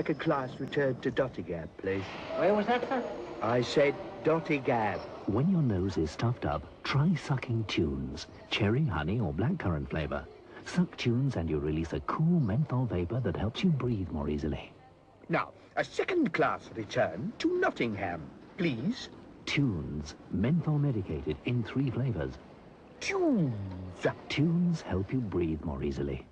second class return to Dottingham, please. Where was that, sir? I said Dottingham. When your nose is stuffed up, try sucking Tunes. Cherry, honey, or blackcurrant flavor. Suck Tunes and you release a cool menthol vapor that helps you breathe more easily. Now, a second class return to Nottingham, please. Tunes, menthol medicated in 3 flavors. Tunes. Tunes help you breathe more easily.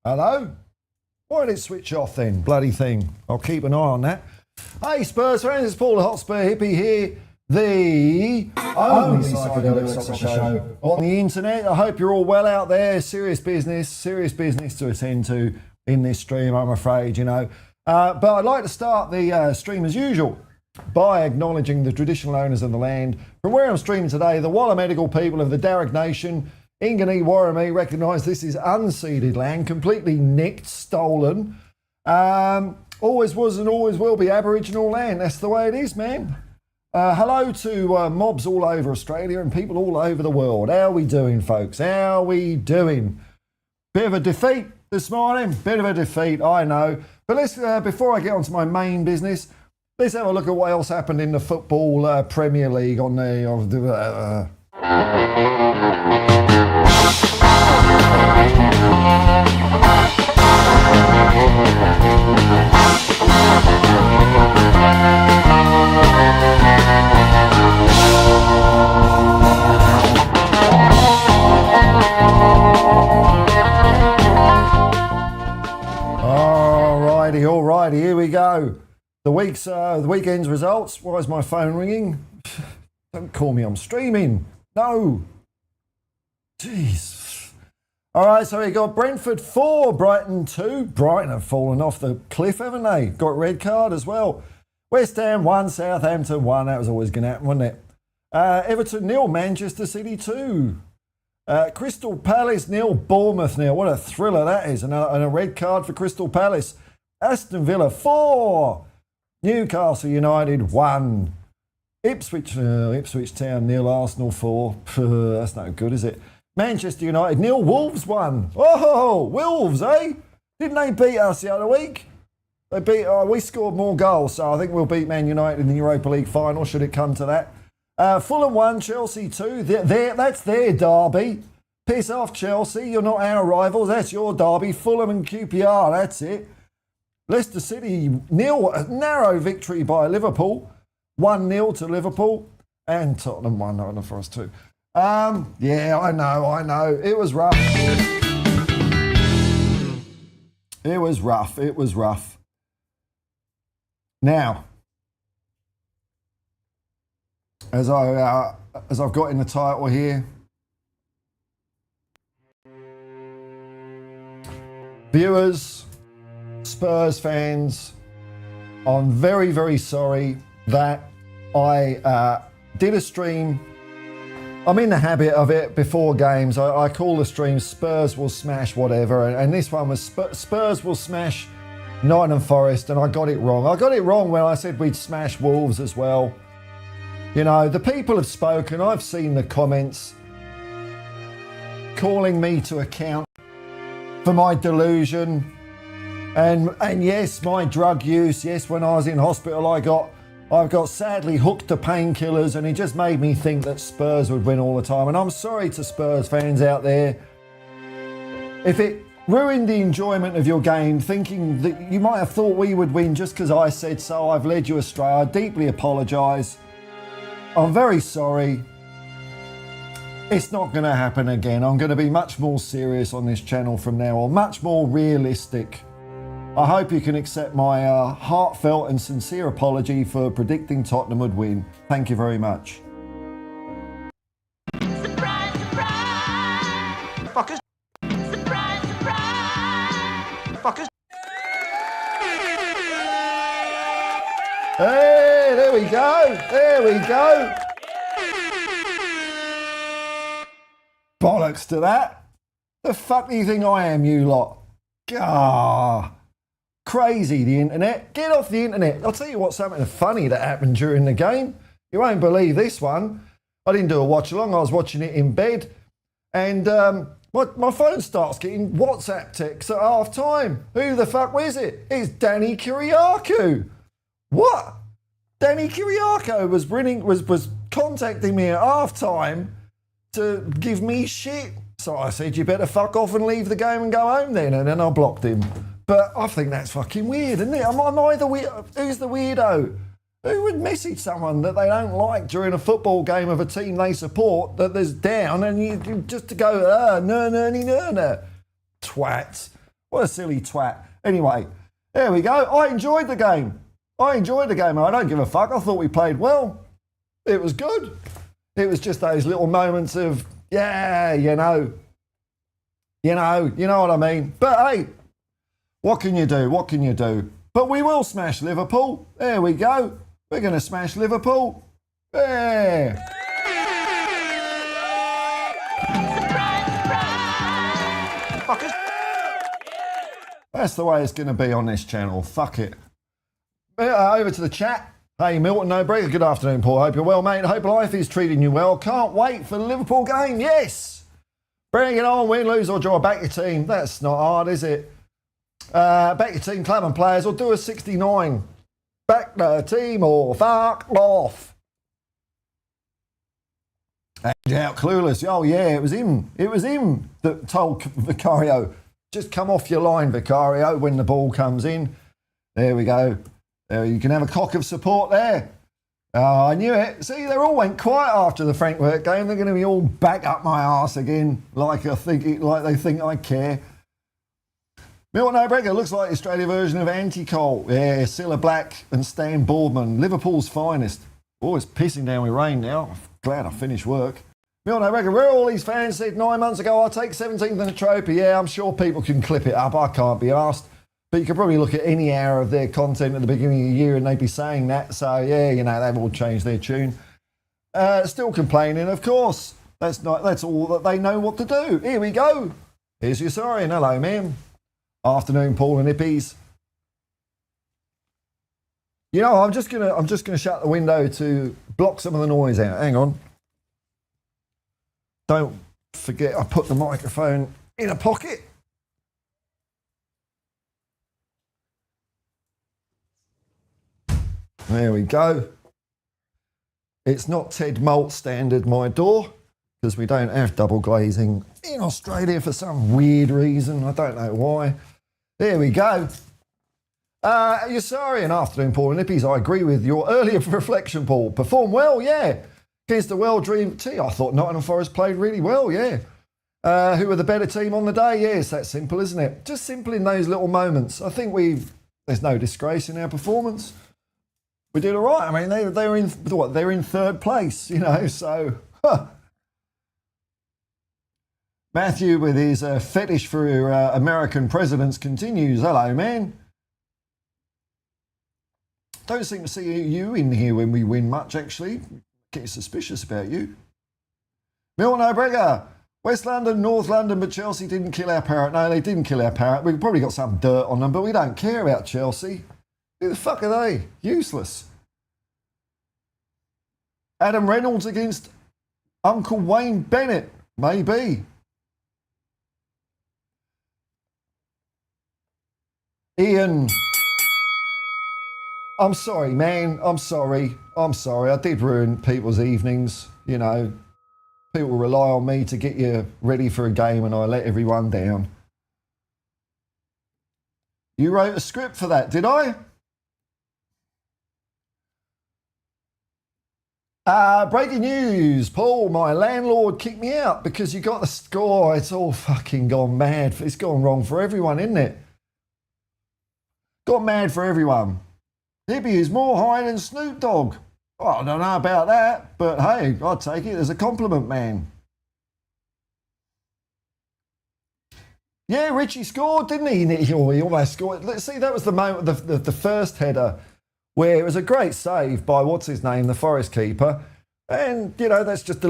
Hello? Why did it switch off then? Bloody thing. I'll keep an eye on that. Hey Spurs fans, it's Paul the Hotspur Hippie here. The only psychedelic soccer show on the internet. I hope you're all well out there. Serious business to attend to in this stream, I'm afraid, you know. But I'd like to start the stream as usual by acknowledging the traditional owners of the land. From where I'm streaming today, the Wallamedical people of the Darug Nation, Ingani Warramee, recognise this is unceded land, completely nicked, stolen. Always was and always will be Aboriginal land. That's the way it is, man. Hello to mobs all over Australia and people all over the world. How are we doing, folks? How are we doing? Bit of a defeat this morning. Bit of a defeat, I know. But let's, before I get on to my main business, let's have a look at what else happened in the Football Premier League on the... Alrighty, here we go. The weekend's results. Why is my phone ringing? Don't call me, I'm streaming. No. Jeez. Alright, so we got Brentford 4, Brighton 2. Brighton have fallen off the cliff, haven't they? Got red card as well. West Ham 1, Southampton 1. That was always going to happen, wasn't it? Everton 0, Manchester City 2. Crystal Palace 0, Bournemouth 0. What a thriller that is. And a red card for Crystal Palace. Aston Villa 4. Newcastle United 1. Ipswich Town 0, Arsenal 4. That's no good, is it? Manchester United 0, Wolves 1. Oh, Wolves, eh? Didn't they beat us the other week? They beat. We scored more goals, so I think we'll beat Man United in the Europa League final, should it come to that. Fulham 1, Chelsea 2. That's their derby. Piss off, Chelsea. You're not our rivals. That's your derby. Fulham and QPR, that's it. Leicester City 0, narrow victory by Liverpool. 1-0 to Liverpool. And Tottenham 1-0 for us too. Yeah, I know. It was rough. It was rough. Now, as I've got in the title here, viewers, Spurs fans, I'm very, very sorry that I did a stream. I'm in the habit of it before games. I call the stream Spurs will smash whatever, and this one was Spurs will smash Nottingham Forest, and I got it wrong. I got it wrong when I said we'd smash Wolves as well. You know, the people have spoken. I've seen the comments calling me to account for my delusion. And yes, my drug use. Yes, when I was in hospital, I got sadly hooked to painkillers, and it just made me think that Spurs would win all the time. And I'm sorry to Spurs fans out there if it ruined the enjoyment of your game, thinking that you might have thought we would win just because I said so. I've led you astray. I deeply apologise. I'm very sorry. It's not going to happen again. I'm going to be much more serious on this channel from now on, much more realistic. I hope you can accept my heartfelt and sincere apology for predicting Tottenham would win. Thank you very much. Surprise, surprise! Fuckers. Surprise, surprise! Fuckers. Hey, there we go. There we go. Bollocks to that. The fuck do you think I am, you lot? Gah. Crazy, the internet. Get off the internet. I'll tell you what's something funny that happened during the game. You won't believe this one. I didn't do a watch along. I was watching it in bed. And my phone starts getting WhatsApp texts at half time. Who the fuck was it? It's Danny Kyriakou. What? Danny Kyriakou was contacting me at half time to give me shit. So I said, you better fuck off and leave the game and go home then. And then I blocked him. But I think that's fucking weird, isn't it? Am I the weird? Who's the weirdo? Who would message someone that they don't like during a football game of a team they support that there's down and you just to go, no. Twat. What a silly twat. Anyway, there we go. I enjoyed the game. I don't give a fuck. I thought we played well. It was good. It was just those little moments of, yeah, you know what I mean. But hey, what can you do? But we will smash Liverpool. There we go. We're going to smash Liverpool. Yeah. Surprise, surprise. That's the way it's going to be on this channel. Fuck it. Over to the chat. Hey, Milton O'Brien. Good afternoon, Paul. Hope you're well, mate. Hope life is treating you well. Can't wait for the Liverpool game. Yes. Bring it on. Win, lose or draw. Back your team. That's not hard, is it? Back your team, club and players, or do a 69. Back the team or fuck off. Ange out clueless. Oh yeah, it was him. It was him that told Vicario, just come off your line, Vicario, when the ball comes in. There we go. There, you can have a cock of support there. Oh, I knew it. See, they all went quiet after the Frankfurt game. They're going to be all back up my arse again, like they think I care. Milton O'Brien looks like the Australia version of Anti-Cole. Yeah, Cilla Black and Stan Boardman, Liverpool's finest. Oh, it's pissing down with rain now. Glad I finished work. Milton O'Brien, where all these fans said 9 months ago, I'll take 17th in the trophy. Yeah, I'm sure people can clip it up. I can't be asked. But you could probably look at any hour of their content at the beginning of the year and they'd be saying that. So, yeah, they've all changed their tune. Still complaining, of course. That's all that they know what to do. Here we go. Here's your sorry and hello, ma'am. Afternoon, Paul and Hippies. I'm just gonna shut the window to block some of the noise out. Hang on. Don't forget I put the microphone in a pocket. There we go. It's not Ted Malt standard, my door, because we don't have double glazing in Australia for some weird reason. I don't know why. There we go. You're sorry, and afternoon, Paul and Hippies. I agree with your earlier reflection, Paul. Performed well, yeah. Against the well-dreamed team. I thought Nottingham Forest played really well, yeah. Who were the better team on the day? Yeah, it's that simple, isn't it? Just simple in those little moments. I think there's no disgrace in our performance. We did all right. I mean, they're in what? They're in third place, so... Huh. Matthew, with his fetish for American presidents, continues. Hello, man. Don't seem to see you in here when we win much, actually. Getting suspicious about you. Milton O'Brien. West London, North London, but Chelsea didn't kill our parrot. No, they didn't kill our parrot. We've probably got some dirt on them, but we don't care about Chelsea. Who the fuck are they? Useless. Adam Reynolds against Uncle Wayne Bennett. Maybe. Ian, I'm sorry, man. I'm sorry. I did ruin people's evenings. People rely on me to get you ready for a game and I let everyone down. You wrote a script for that, did I? Breaking news, Paul, my landlord kicked me out because you got the score. It's all fucking gone mad. It's gone wrong for everyone, isn't it? Got mad for everyone. Hippie is more high than Snoop Dogg. Oh, I don't know about that, but hey, I'll take it as a compliment, man. Yeah, Richie scored, didn't he? He almost scored. Let's see, that was the moment, the first header, where it was a great save by, what's his name, the Forest keeper. And, that's just they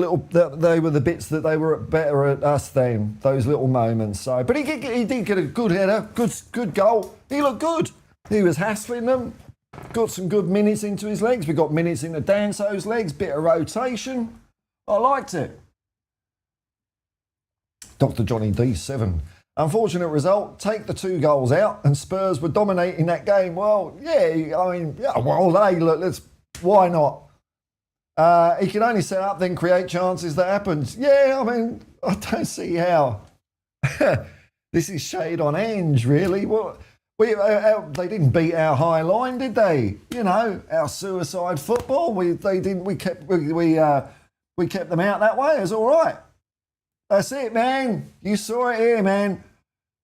were the bits that they were better at us than, those little moments. So, but he did get a good header, good goal. He looked good. He was hassling them. Got some good minutes into his legs. We got minutes into Danso's legs. Bit of rotation. I liked it. Dr. Johnny D7. Unfortunate result. Take the 2 goals out, and Spurs were dominating that game. Well, yeah. I mean, yeah. Well, hey, look. Why not? He can only set up, then create chances that happens. Yeah. I mean, I don't see how. This is shade on Ange, really. What? They didn't beat our high line, did they? You know, our suicide football. We kept them out that way. It's all right. That's it, man. You saw it here, man.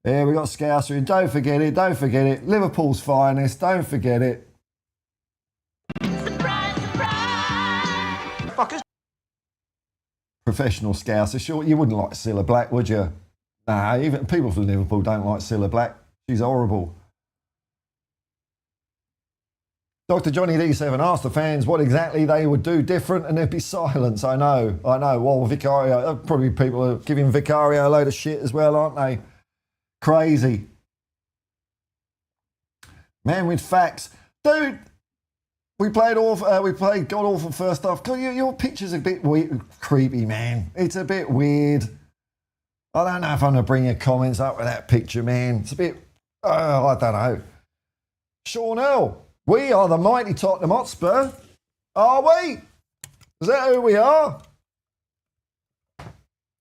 Yeah, we got Scouser. Don't forget it. Don't forget it. Liverpool's finest. Don't forget it. Surprise, surprise! Fuckers. Professional Scouser. Sure, you wouldn't like Cilla Black, would you? Nah, even people from Liverpool don't like Cilla Black. She's horrible. Dr. Johnny D7 asked the fans what exactly they would do different, and there'd be silence. I know. Well, Vicario, probably people are giving Vicario a load of shit as well, aren't they? Crazy. Man with facts. Dude, we played god awful first half. God, your picture's a bit creepy, man. It's a bit weird. I don't know if I'm going to bring your comments up with that picture, man. It's a bit, I don't know. Sean Earl. We are the mighty Tottenham Hotspur. Are we? Is that who we are?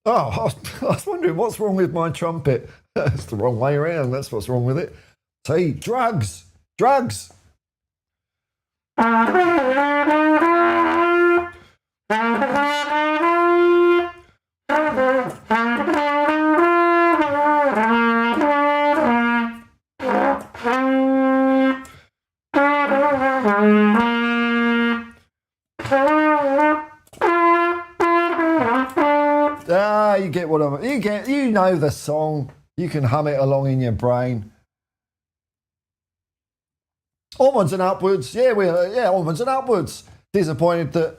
Oh, I was wondering what's wrong with my trumpet. It's the wrong way around. That's what's wrong with it. See, drugs. Drugs. You get what I'm. You know the song. You can hum it along in your brain. Onwards and upwards. Yeah, onwards and upwards. Disappointed that.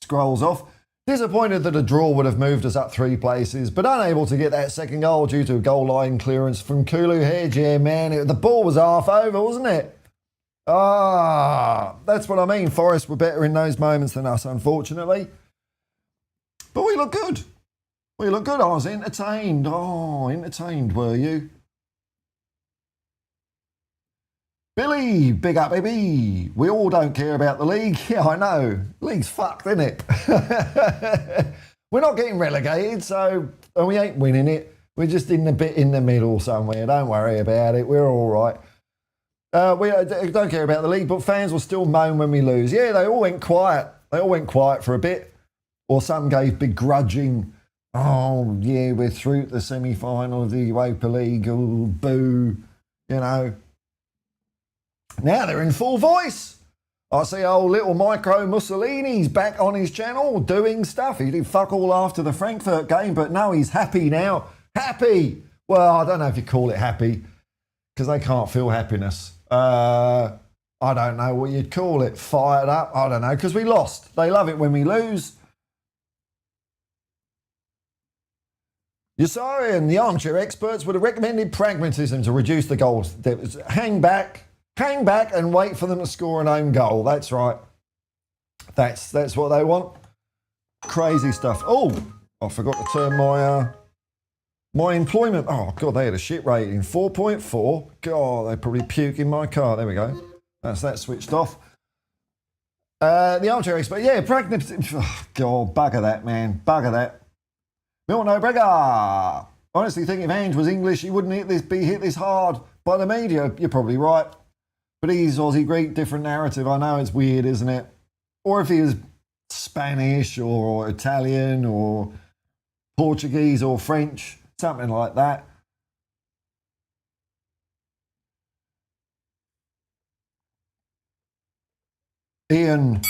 Scrolls off. Disappointed that a draw would have moved us up 3 places, but unable to get that second goal due to a goal line clearance from Kulu Hedge. Yeah, man, the ball was half over, wasn't it? That's what I mean. Forest were better in those moments than us, unfortunately. But we look good. We look good. I was entertained. Oh, entertained, were you? Billy, big up, baby. We all don't care about the league. Yeah, I know. League's fucked, isn't it? We're not getting relegated, and we ain't winning it. We're just in the bit in the middle somewhere. Don't worry about it. We're all right. We don't care about the league, but fans will still moan when we lose. Yeah, they all went quiet. They all went quiet for a bit. Or some gave begrudging, oh, yeah, we're through to the semi-final of the Europa League, oh, boo, you know. Now they're in full voice. I see old little Micro Mussolini's back on his channel doing stuff. He did fuck all after the Frankfurt game, but no, he's happy now. Happy! Well, I don't know if you call it happy, because they can't feel happiness. I don't know what you'd call it. Fired up? I don't know, because we lost. They love it when we lose. Yasari and the armchair experts would have recommended pragmatism to reduce the goals. Hang back and wait for them to score an own goal. That's right. That's what they want. Crazy stuff. Oh, I forgot to turn my employment. Oh, God, they had a shit rating. 4.4. God, they probably puke in my car. There we go. That's that switched off. The armchair expert. Yeah, pragmatism. Oh, God, bugger that, man. Bugger that. Milton O'Brega. Honestly think if Ange was English, he wouldn't be hit this hard by the media. You're probably right. But he's Aussie Greek, different narrative. I know it's weird, isn't it? Or if he was Spanish or Italian or Portuguese or French, something like that. Ian.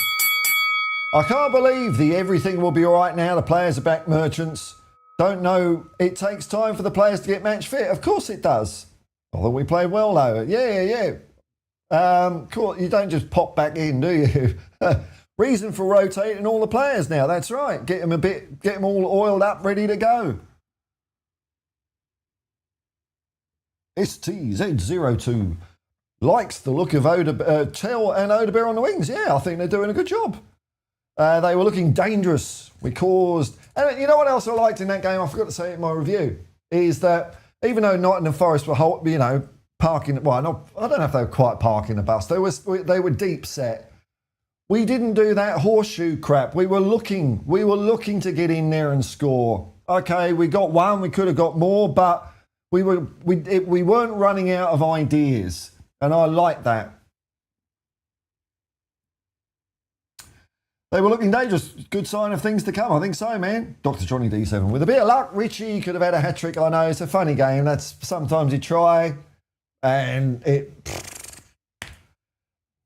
I can't believe the everything will be all right now. The players are back, merchants. Don't know. It takes time for the players to get match fit. Of course it does. Although we played well though. Yeah. Cool. You don't just pop back in, do you? Reason for rotating all the players now. That's right. Get them all oiled up, ready to go. STZ02. likes the look of Tell and Odebear on the wings. Yeah, I think they're doing a good job. They were looking dangerous. We caused... And you know what else I liked in that game? I forgot to say it in my review. Is that even though Nottingham Forest were, parking... Well, I don't know if they were quite parking the bus. They were deep set. We didn't do that horseshoe crap. We were looking to get in there and score. Okay, we got one. We could have got more, but we weren't running out of ideas. And I like that. They were looking dangerous. Good sign of things to come. I think so, man. Dr. Johnny D7. With a bit of luck, Richie could have had a hat-trick. I know, it's a funny game. That's sometimes you try, and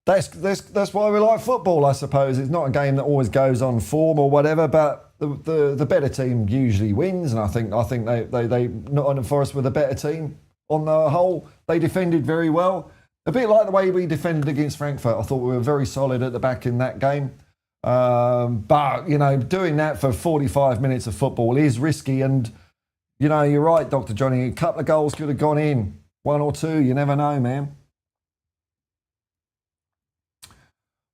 that's why we like football, I suppose. It's not a game that always goes on form or whatever, but the better team usually wins, and I think they Nottingham Forest were the better team on the whole. They defended very well. A bit like the way we defended against Frankfurt. I thought we were very solid at the back in that game. But, doing that for 45 minutes of football is risky. And, you're right, Dr. Johnny. A couple of goals could have gone in. One or two. You never know, man.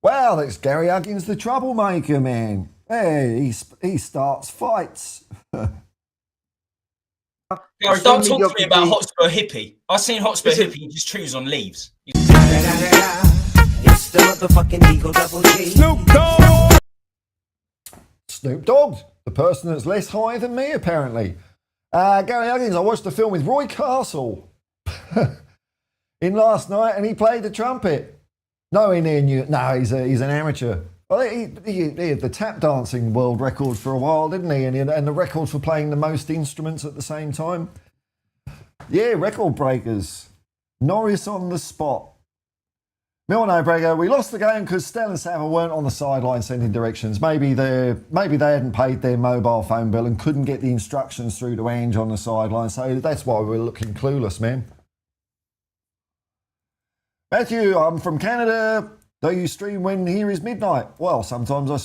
Well, that's Gary Huggins, the troublemaker, man. Hey, he starts fights. Gary, don't talk to me about Hotspur Hippie. I've seen Hotspur Hippie, you just choose on leaves. It's the motherfucking Eagle Double G. Snoop Dogg! Snoop Dogg, the person that's less high than me, apparently. Gary Huggins, I watched the film with Roy Castle in last night, and he played the trumpet. No, he's an amateur. Well, he had the tap dancing world record for a while, didn't he? And the record for playing the most instruments at the same time. Yeah, record breakers. Norris on the spot. Milno Brego, we lost the game because Stell and Savile weren't on the sideline sending directions. Maybe they hadn't paid their mobile phone bill and couldn't get the instructions through to Ange on the sideline. So that's why we're looking clueless, man. Matthew, I'm from Canada. Do you stream when here is midnight? Well, sometimes I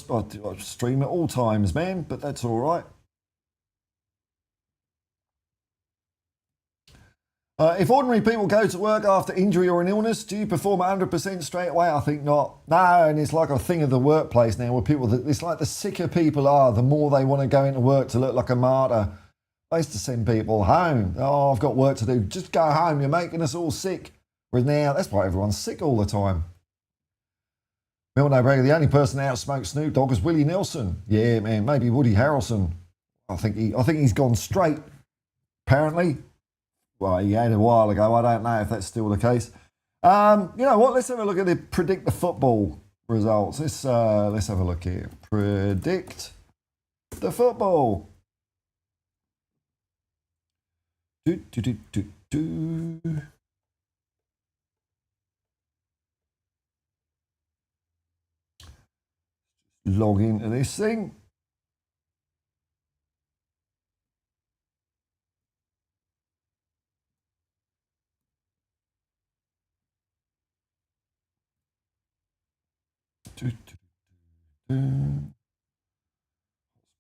stream at all times, man, but that's all right. If ordinary people go to work after injury or an illness, do you perform 100% straight away? I think not. No, and it's like a thing of the workplace now where it's like the sicker people are, the more they want to go into work to look like a martyr. I used to send people home. Oh, I've got work to do. Just go home. You're making us all sick. Whereas now, that's why everyone's sick all the time. Milno Bragger, the only person that outsmoked Snoop Dogg is Willie Nelson. Yeah, man, maybe Woody Harrelson. I think he's gone straight, apparently. Well, he had a while ago. I don't know if that's still the case. You know what? Let's have a look at the Predict the Football results. Let's have a look here. Predict the Football. Log into this thing.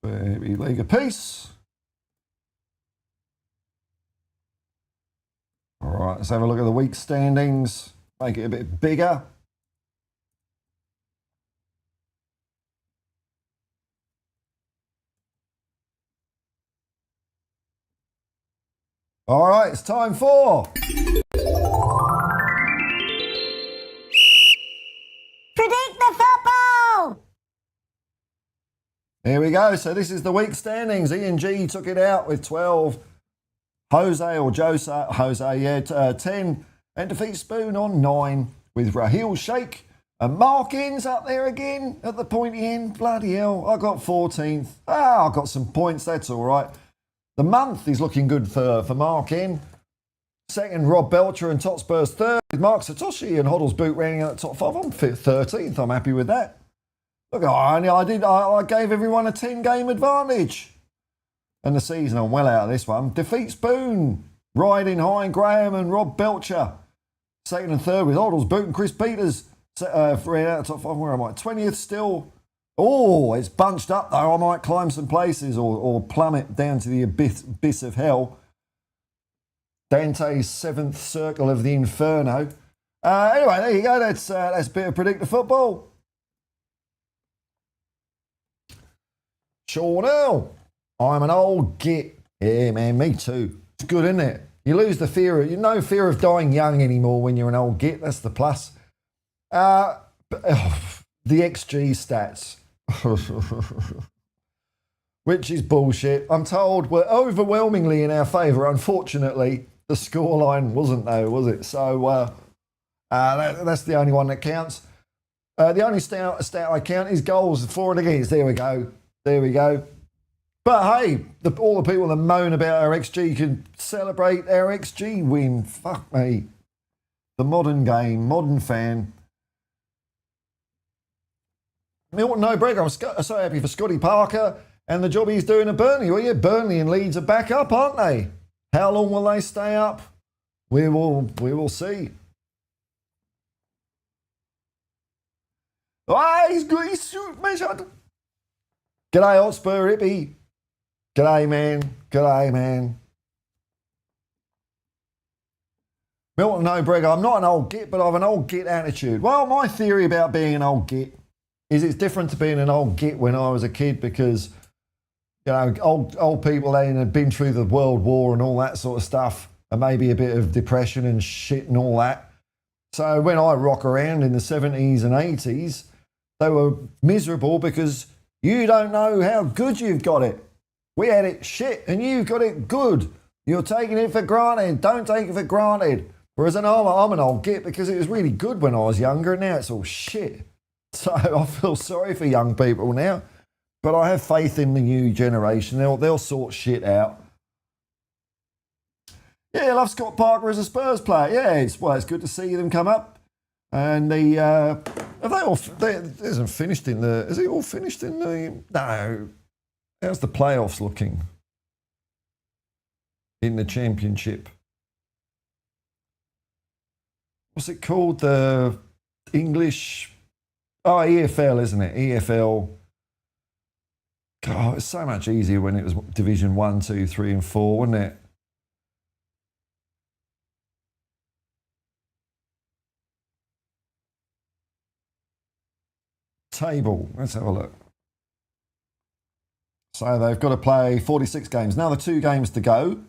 Baby League of Peace. All right, let's have a look at the week standings. Make it a bit bigger. All right, it's time for Predict the Football! Here we go. So this is the week standings. E&G took it out with 12. Jose, 10. And Defeat Spoon on 9 with Raheel Sheikh. And Mark Inns up there again at the pointy end. Bloody hell, I got 14th. I got some points, that's all right. The month is looking good for Mark Inn. Second, Rob Belcher and Hotspur's third. Mark Satoshi and Hoddle's Boot rounding out the top 5. I'm 13th. I'm happy with that. Look, I gave everyone a 10-game advantage. And the season, I'm well out of this one. Defeat Spoon, riding high, Graham and Rob Belcher. Second and third with Hoddle's Boot and Chris Peters. Rounding out the top 5. Where am I? 20th still. Oh, it's bunched up though. I might climb some places or plummet down to the abyss of hell. Dante's 7th circle of the Inferno. Anyway, there you go. That's a bit of Predict the Football. Sean Earl, I'm an old git. Yeah, man, me too. It's good, isn't it? You lose the fear of, no fear of dying young anymore when you're an old git. That's the plus. The XG stats. Which is bullshit. I'm told we're overwhelmingly in our favour. Unfortunately, the scoreline wasn't though, was it? So that's the only one that counts. The only stat I count is goals for and against. There we go. There we go. But hey, all the people that moan about our XG can celebrate our XG win. Fuck me. The modern game, modern fan. Milton O'Brien, I'm so happy for Scotty Parker and the job he's doing at Burnley. Well, yeah, Burnley and Leeds are back up, aren't they? How long will they stay up? We will see. Ah, he's good. He's measured. G'day, Hotspur Hippie. G'day, man. G'day, man. Milton O'Brien, I'm not an old git, but I have an old git attitude. Well, my theory about being an old git is it's different to being an old git when I was a kid because, you know, old people that had been through the World War and all that sort of stuff, and maybe a bit of depression and shit and all that. So when I rock around in the 70s and 80s, they were miserable because you don't know how good you've got it. We had it shit and you've got it good. You're taking it for granted. Don't take it for granted. Whereas I'm an old git because it was really good when I was younger and now it's all shit. So I feel sorry for young people now. But I have faith in the new generation. They'll sort shit out. Yeah, I love Scott Parker as a Spurs player. Yeah, it's good to see them come up. And it hasn't finished in the, is it all finished in the, no. How's the playoffs looking in the championship? What's it called? The English, EFL, isn't it? EFL. God, it's so much easier when it was Division 1, 2, 3 and 4, wasn't it? Table, let's have a look. So they've got to play 46 games. Now the 2 games to go.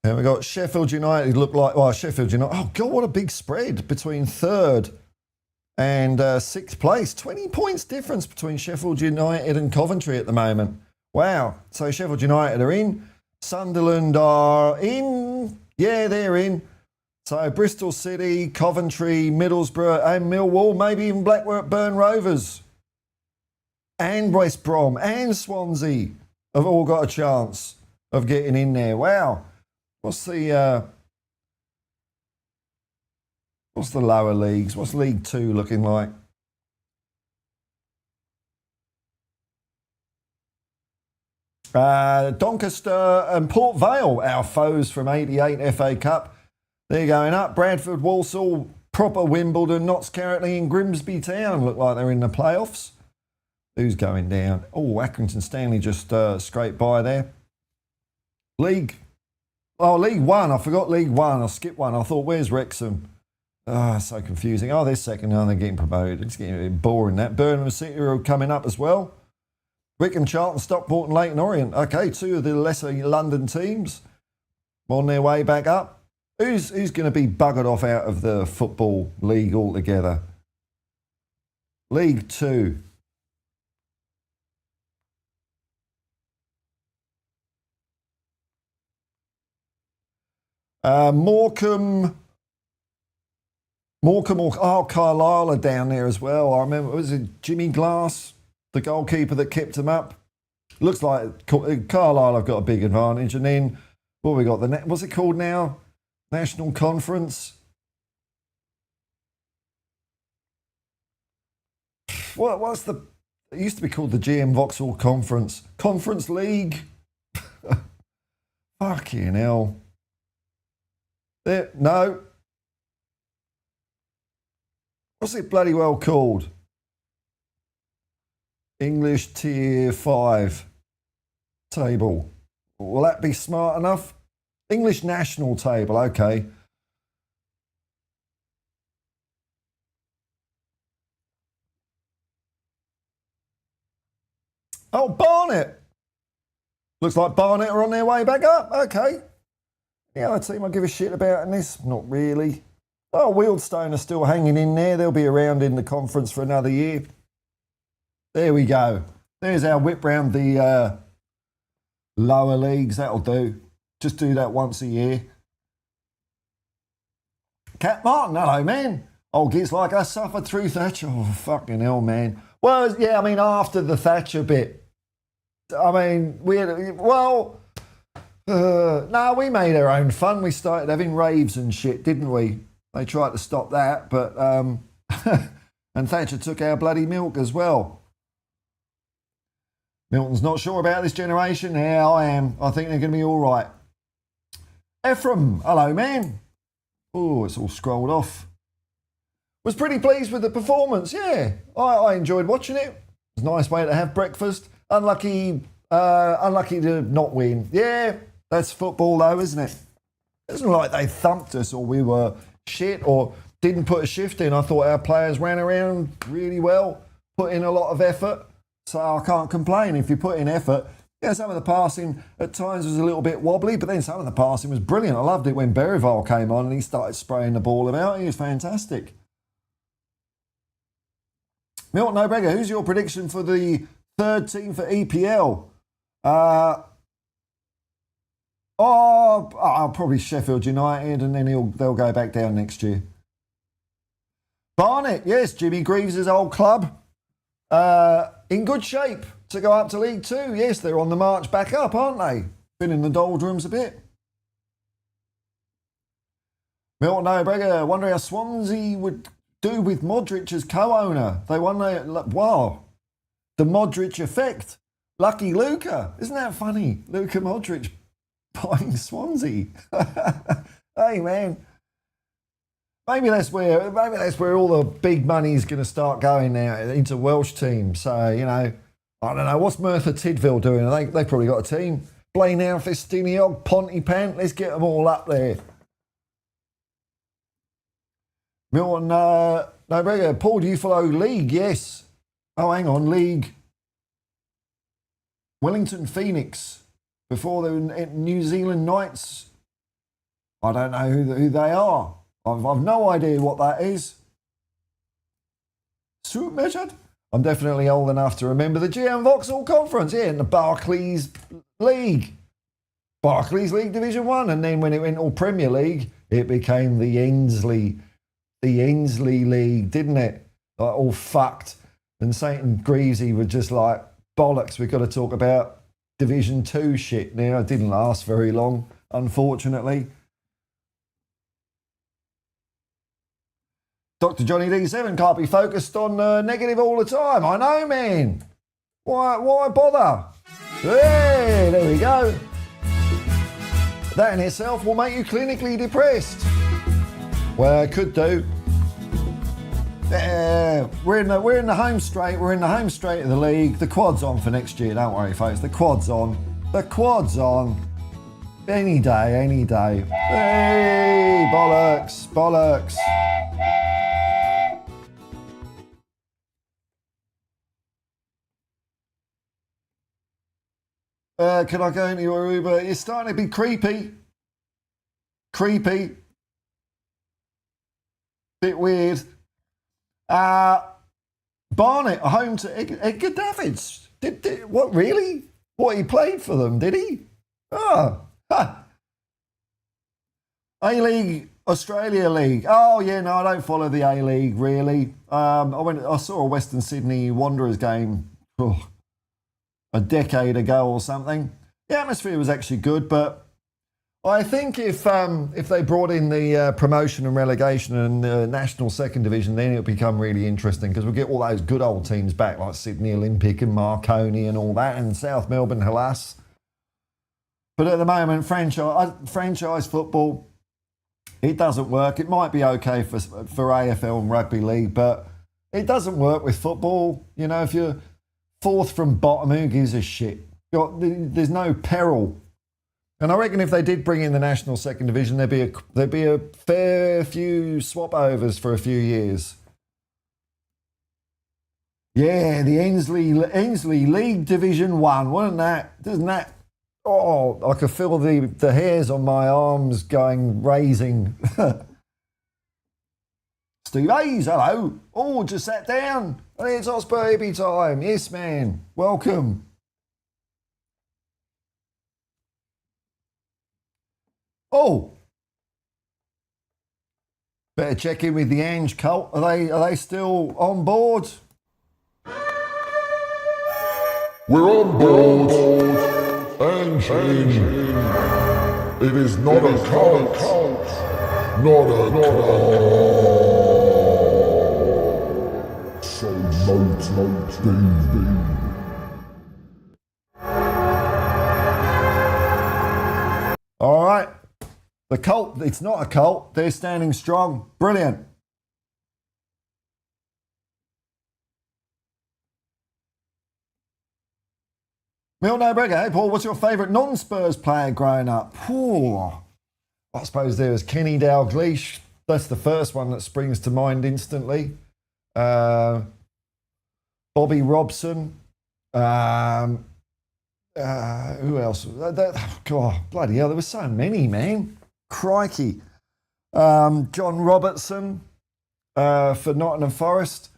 And we've got Sheffield United Sheffield United. Oh, God, what a big spread between 3rd and 6th place. 20 points difference between Sheffield United and Coventry at the moment. Wow. So Sheffield United are in. Sunderland are in. Yeah, they're in. So Bristol City, Coventry, Middlesbrough and Millwall, maybe even Blackburn Rovers and West Brom and Swansea have all got a chance of getting in there. Wow. What's the lower leagues? What's League 2 looking like? Doncaster and Port Vale, our foes from '88 FA Cup. They're going up. Bradford, Walsall, proper Wimbledon, Notts County and Grimsby Town look like they're in the playoffs. Who's going down? Oh, Accrington Stanley just scraped by there. League 1. I forgot League 1. I skipped one. I thought, where's Wrexham? So confusing. Oh, they're second. Oh, they're getting promoted. It's getting a bit boring, that. Burnham City are coming up as well. Wickham, Charlton, Stockport and Leyton Orient. Okay, 2 of the lesser London teams on their way back up. Who's going to be buggered off out of the Football League altogether? League 2. Morecambe, Carlisle are down there as well. I remember, was it Jimmy Glass, the goalkeeper that kept them up? Looks like Carlisle have got a big advantage. And then, what have we got? What's it called now? National Conference? It used to be called the GM Vauxhall Conference. Conference League? Fucking hell. No. What's it bloody well called? English Tier 5 table. Will that be smart enough? English National Table, okay. Oh, Barnet. Looks like Barnet are on their way back up. Okay. The other team I give a shit about in this? Not really. Oh, Wealdstone are still hanging in there. They'll be around in the conference for another year. There we go. There's our whip round the lower leagues. That'll do. Just do that once a year. Cat Martin, hello, man. Oh, it's like I suffered through Thatcher. Oh, fucking hell, man. Well, yeah, I mean, after the Thatcher bit, I mean, we had, well, no, we made our own fun. We started having raves and shit, didn't we? They tried to stop that, but, and Thatcher took our bloody milk as well. Milton's not sure about this generation. Yeah, I am. I think they're going to be all right. Ephraim, hello, man. Oh, it's all scrolled off. Was pretty pleased with the performance, yeah. I enjoyed watching it. It was a nice way to have breakfast. Unlucky to not win. Yeah, that's football though, isn't it? It isn't like they thumped us or we were shit or didn't put a shift in. I thought our players ran around really well, put in a lot of effort. So I can't complain if you put in effort. Yeah, some of the passing at times was a little bit wobbly, but then some of the passing was brilliant. I loved it when Berryville came on and he started spraying the ball about. He was fantastic. Milton O'Brega, who's your prediction for the third team for EPL? Probably Sheffield United, and then they'll go back down next year. Barnet, yes, Jimmy Greaves' old club. In good shape to go up to League Two. Yes, they're on the march back up, aren't they? Been in the doldrums a bit. Milton O'Brega, wonder how Swansea would do with Modric as co-owner. They won wow. The Modric effect. Lucky Luca. Isn't that funny? Luka Modric buying Swansea. Hey, man. Maybe that's where all the big money's going to start going now, into Welsh teams. So, you know, I don't know. What's Merthyr Tydfil doing? They've probably got a team. Blaenau, Festiniog, Pontefract. Let's get them all up there. Milton, no, Paul, do you follow League? Yes. Oh, hang on, League. Wellington Phoenix. Before they were New Zealand Knights. I don't know who they are. I've no idea what that is. Swoop measured? I'm definitely old enough to remember the GM Vauxhall Conference, yeah, in the Barclays League. Barclays League Division 1, and then when it went all Premier League, it became the Ainsley League, didn't it? Like all fucked. And St. Greavesy were just like, bollocks, we've got to talk about Division 2 shit now. It didn't last very long, unfortunately. Dr. Johnny D7 can't be focused on negative all the time. I know, man. Why bother? Hey, there we go. That in itself will make you clinically depressed. Well, it could do. We're in the home straight. We're in the home straight of the league. The quad's on for next year. Don't worry, folks. The quad's on. The quad's on. Any day, any day. Hey, bollocks, bollocks. Can I go into your Uber? It's starting to be creepy. Creepy. Bit weird. Barnet, home to Edgar Davids. What, really? What, he played for them, did he? Oh, ha. A-League, Australia League. Oh, yeah, no, I don't follow the A-League, really. I saw a Western Sydney Wanderers game a decade ago or something. The atmosphere was actually good, but I think if they brought in the promotion and relegation and the national second division, then it'll become really interesting because we'll get all those good old teams back like Sydney Olympic and Marconi and all that, and South Melbourne, Hellas. But at the moment, franchise football, it doesn't work. It might be okay for AFL and rugby league, but it doesn't work with football. You know, if you're fourth from bottom, who gives a shit? There's no peril. And I reckon if they did bring in the national second division, there'd be a fair few swap overs for a few years. Yeah, the Ainsley League Division 1, wasn't that? Doesn't that? Oh, I could feel the hairs on my arms raising. Steve Hayes, hello. Oh, just sat down. It's Hotspur Hippie time. Yes, man. Welcome. Oh, better check in with the Ange cult. Are they still on board? We're on board. Ange in. It is not a cult. Not a cult. So mote be. All right. The cult, it's not a cult. They're standing strong. Brilliant. Milno Brigger, hey Paul, what's your favourite non-Spurs player growing up? I suppose there was Kenny Dalglish. That's the first one that springs to mind instantly. Bobby Robson. Who else? God, bloody hell, there were so many, man. Crikey. John Robertson for Nottingham Forest.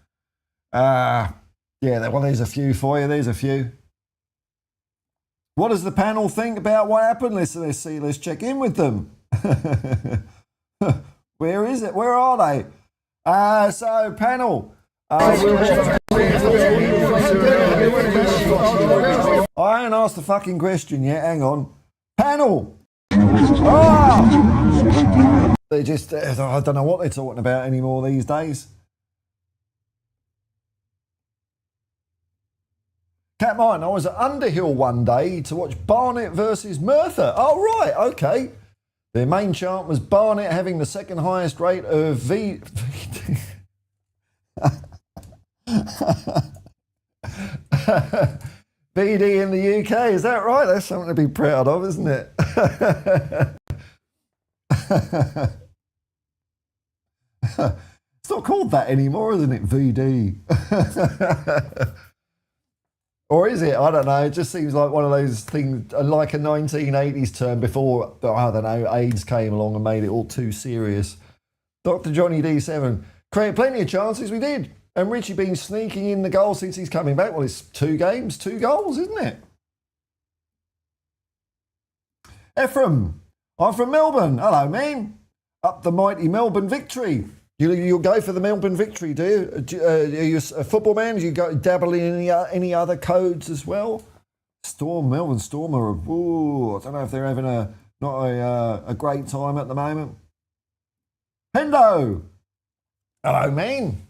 Well, there's a few for you. There's a few. What does the panel think about what happened? Let's check in with them. Where is it? Where are they? So panel. I ain't asked the fucking question yet. Hang on. Panel. They just, I don't know what they're talking about anymore these days. Cat Mine, I was at Underhill one day to watch Barnet versus Merthyr. Oh, right, okay. Their main chant was Barnet having the second highest rate of VD in the UK. Is that right? That's something to be proud of, isn't it? It's not called that anymore, isn't it? VD. Or is it? I don't know. It just seems like one of those things, like a 1980s term before, I don't know, AIDS came along and made it all too serious. Dr. Johnny D7. Created plenty of chances, we did. And Richie been sneaking in the goal since he's coming back. Well, it's 2 games, 2 goals, isn't it? Ephraim. I'm from Melbourne. Hello, man. Up the mighty Melbourne victory. You'll go for the Melbourne victory, do you? Are you a football man? Do you go dabble in any other codes as well? Melbourne Storm are, I don't know if they're having a great time at the moment. Hendo! Hello, man.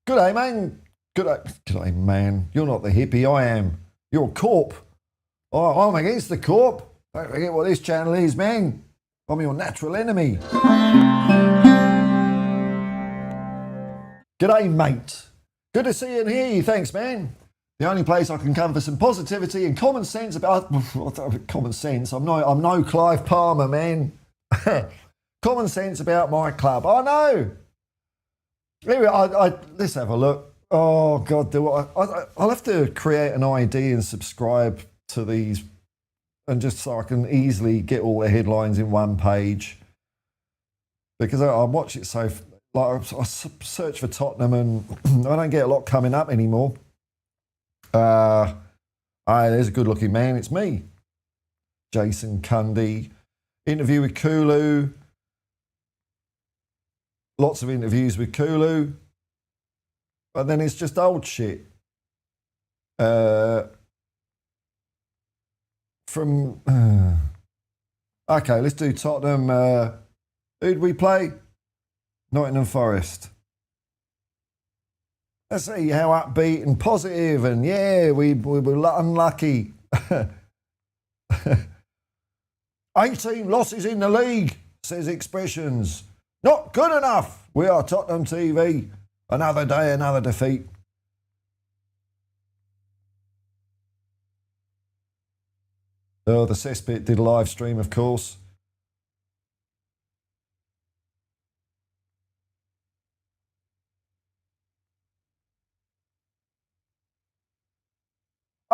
Good day, man. Good day, man. You're not the hippie, I am. You're a corp. I'm against the corp. Don't forget what this channel is, man. I'm your natural enemy. G'day, mate. Good to see you and hear you. Thanks, man. The only place I can come for some positivity and common sense about common sense. I'm no Clive Palmer, man. Common sense about my club. I know. Anyway, let's have a look. Oh God, I'll have to create an ID and subscribe to these, and just so I can easily get all the headlines in one page. Because I watch it so. I search for Tottenham and I don't get a lot coming up anymore. There's a good-looking man. It's me, Jason Cundy. Interview with Kulu. Lots of interviews with Kulu. But then it's just old shit. Okay, let's do Tottenham. Who'd we play? Nottingham Forest. Let's see how upbeat and positive, and yeah, we were unlucky. 18 losses in the league, says Expressions. Not good enough. We are Tottenham TV. Another day, another defeat. Oh, the Cesspit did a live stream, of course.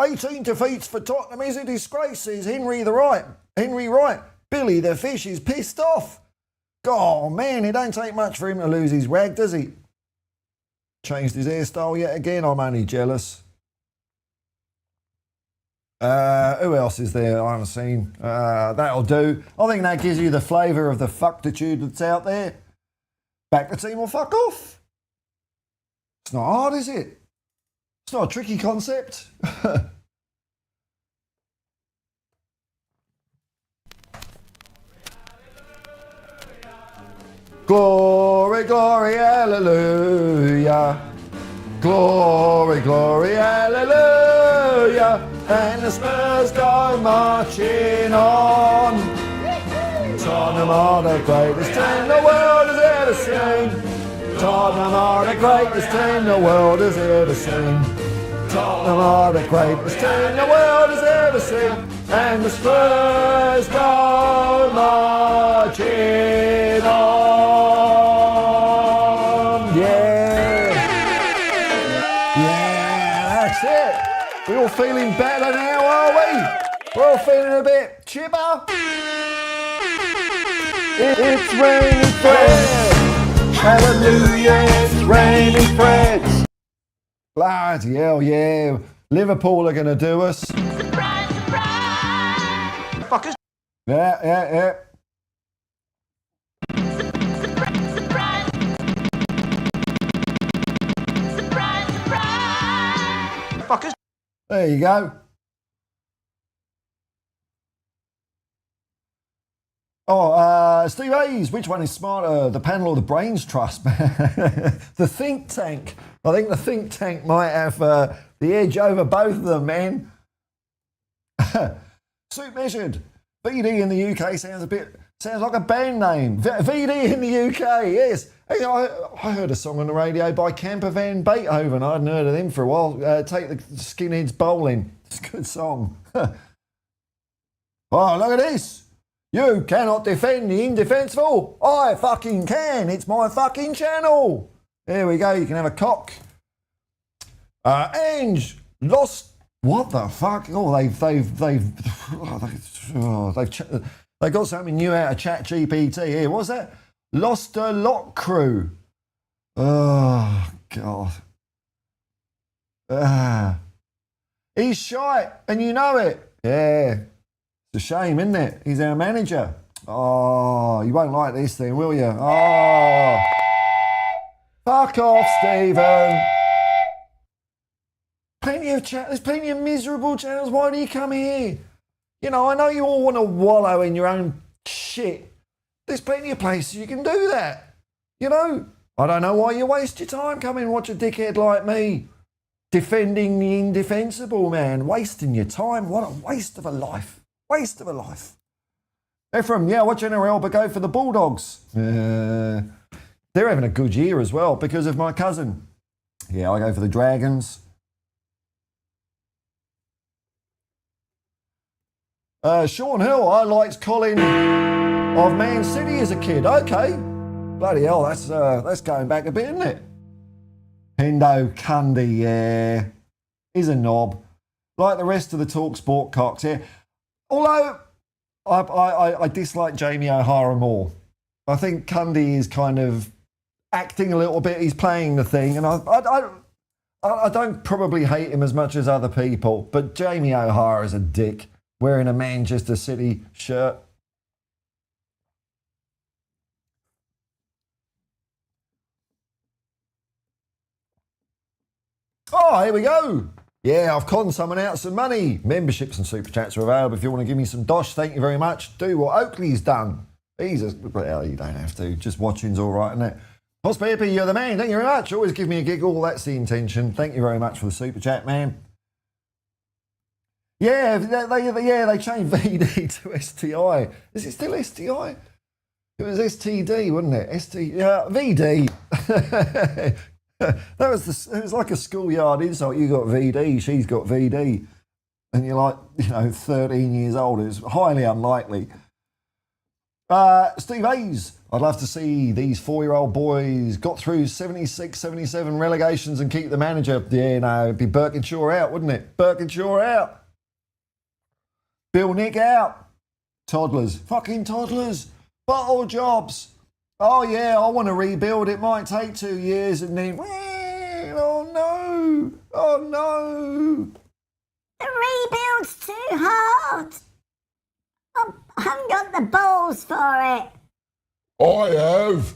18 defeats for Tottenham is a disgrace, says Henry Wright. Billy the Fish is pissed off. Oh man, it don't take much for him to lose his rag, does he? Changed his hairstyle yet again. I'm only jealous. Who else is there I haven't seen? That'll do. I think that gives you the flavour of the fucktitude that's out there. Back the team or fuck off. It's not hard, is it? It's not a tricky concept. Glory, glory, hallelujah. Glory, glory, hallelujah. And the Spurs go marching on. Tottenham are the greatest team the world has ever seen. Tottenham are the greatest team the world has ever seen. Tottenham are the greatest team the world has ever seen. And the Spurs go marching on. Yeah. Yeah, that's it. We're all feeling better now, are we? We're all feeling a bit chipper. It's raining Fred. Hallelujah, it's raining Fred. Bloody hell, yeah. Liverpool are going to do us. Surprise, surprise! Fuckers. Yeah. Surprise, surprise! Surprise, surprise! Fuckers. There you go. Oh, Steve Hayes, which one is smarter, the panel or the brains trust? The think tank. I think the think tank might have the edge over both of them, man. Suit measured. VD in the UK sounds like a band name. VD in the UK, yes. Hey, I heard a song on the radio by Camper Van Beethoven. I hadn't heard of them for a while. Take the Skinheads Bowling. It's a good song. Oh, look at this. You cannot defend the indefensible. I fucking can. It's my fucking channel. There we go. You can have a cock. Ange lost. What the fuck? Oh, they've got something new out of Chat GPT here. What's that? Lost a lot crew. Oh God. He's shite, and you know it. Yeah. It's a shame, isn't it? He's our manager. Oh, you won't like this then, will you? Oh. Fuck off, Stephen. There's plenty of miserable channels. Why do you come here? You know, I know you all want to wallow in your own shit. There's plenty of places you can do that. You know? I don't know why you waste your time coming and watch a dickhead like me. Defending the indefensible, man. Wasting your time. What a waste of a life. Waste of a life. Ephraim, yeah, watch NRL, but go for the Bulldogs. They're having a good year as well because of my cousin. Yeah, I go for the Dragons. Sean Hill, I liked Colin of Man City as a kid. Okay. Bloody hell, that's going back a bit, isn't it? Hendo Cundy, yeah. He's a knob. Like the rest of the TalkSport cocks, yeah. Although I dislike Jamie O'Hara more. I think Cundy is kind of acting a little bit. He's playing the thing, and I don't probably hate him as much as other people. But Jamie O'Hara is a dick wearing a Manchester City shirt. Oh, here we go. Yeah, I've conned someone out some money. Memberships and super chats are available if you want to give me some dosh. Thank you very much. Do what Oakley's done. Well, you don't have to. Just watching's all right, isn't it? Hotspur Hippie, you're the man. Thank you very much. Always give me a giggle. That's the intention. Thank you very much for the super chat, man. Yeah, they changed VD to STI. Is it still STI? It was STD, wasn't it? VD. It was like a schoolyard insult. You got VD, she's got VD. And you're like, 13 years old. It's highly unlikely. Steve Hayes, I'd love to see these 4-year-old boys got through 76, 77 relegations and keep the manager. Yeah, no, it'd be Birkinshaw out, wouldn't it? Birkinshaw out. Bill Nick out. Toddlers. Fucking toddlers. Bottle jobs. Oh, yeah, I want to rebuild. It might take 2 years and then... Oh, no. Oh, no. The rebuild's too hard. I haven't got the balls for it. I have.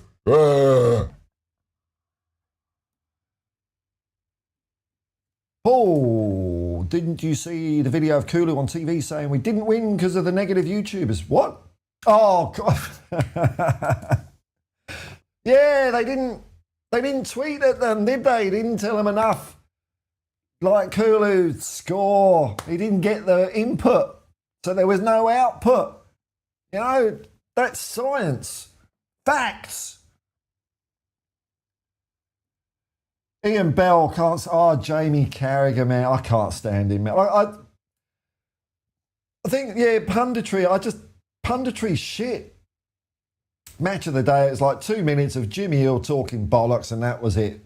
Oh, didn't you see the video of Kulu on TV saying we didn't win because of the negative YouTubers? What? Oh, God. Yeah, they didn't tweet at them, did they? Didn't tell them enough. Like Kulu, score. He didn't get the input, so there was no output. You know, that's science. Facts. Ian Bell can't... Oh, Jamie Carragher, man. I can't stand him, man. I think, yeah, punditry. Punditry shit. Match of the day, it's like 2 minutes of Jimmy Hill talking bollocks and that was it.